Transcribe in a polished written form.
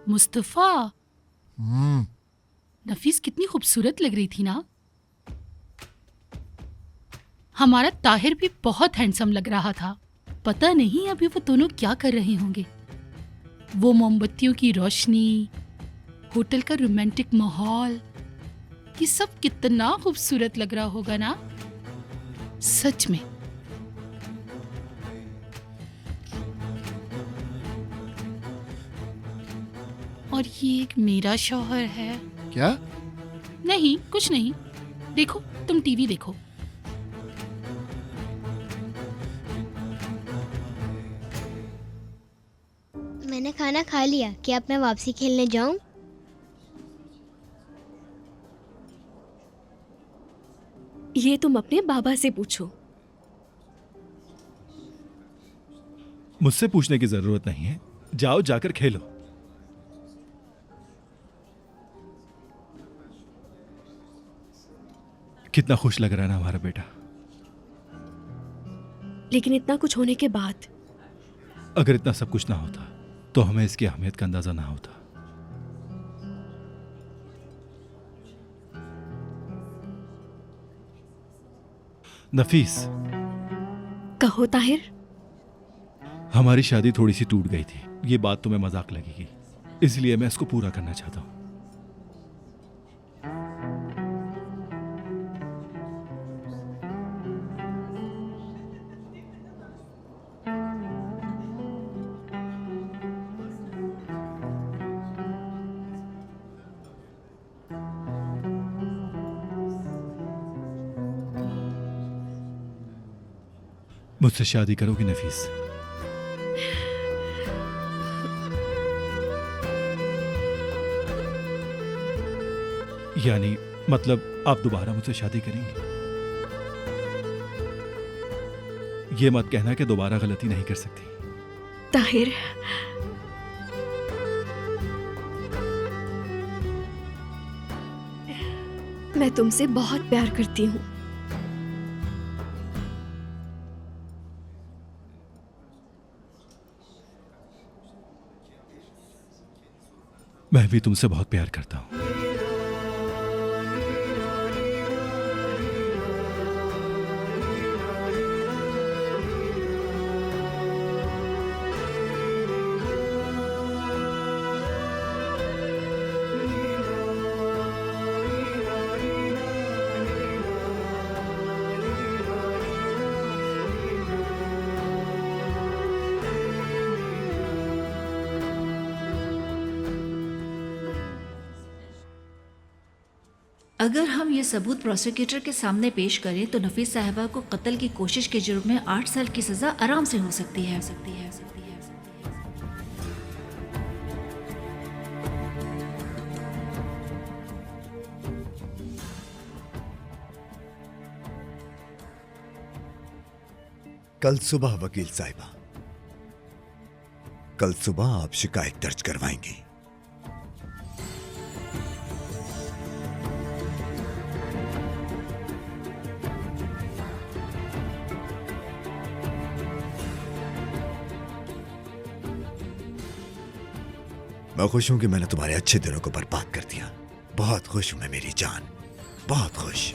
मुस्तफा, नफीस कितनी खूबसूरत लग रही थी ना। हमारा ताहिर भी बहुत हैंडसम लग रहा था। पता नहीं अभी वो दोनों क्या कर रहे होंगे। वो मोमबत्तियों की रोशनी, होटल का रोमांटिक माहौल, ये सब कितना खूबसूरत लग रहा होगा ना, सच में। और ये एक मेरा शौहर है। क्या? नहीं, कुछ नहीं। देखो, तुम टीवी देखो। मैंने खाना खा लिया। क्या अब मैं वापसी खेलने जाऊं? ये तुम अपने बाबा से पूछो। मुझसे पूछने की जरूरत नहीं है, जाओ जाकर खेलो। कितना खुश लग रहा है ना हमारा बेटा। लेकिन इतना कुछ होने के बाद अगर इतना सब कुछ ना होता तो हमें इसकी अहमियत का अंदाजा ना होता। नफीस, कहो ताहिर। हमारी शादी थोड़ी सी टूट गई थी। ये बात तुम्हें मजाक लगेगी, इसलिए मैं इसको पूरा करना चाहता हूं। मुझसे शादी करोगी नफीस? यानी मतलब आप दोबारा मुझसे शादी करेंगी? ये मत कहना कि दोबारा गलती नहीं कर सकती। ताहिर, मैं तुमसे बहुत प्यार करती हूँ। मैं भी तुमसे बहुत प्यार करता हूं। अगर हम ये सबूत प्रोसिक्यूटर के सामने पेश करें तो नफीस साहिबा को कत्ल की कोशिश के जुर्म में 8 साल की सजा आराम से हो सकती है। कल सुबह वकील साहिबा, कल सुबह आप शिकायत दर्ज करवाएंगी। मैं खुश हूं कि मैंने तुम्हारे अच्छे दिनों को बर्बाद कर दिया। बहुत खुश हूं मैं मेरी जान, बहुत खुश।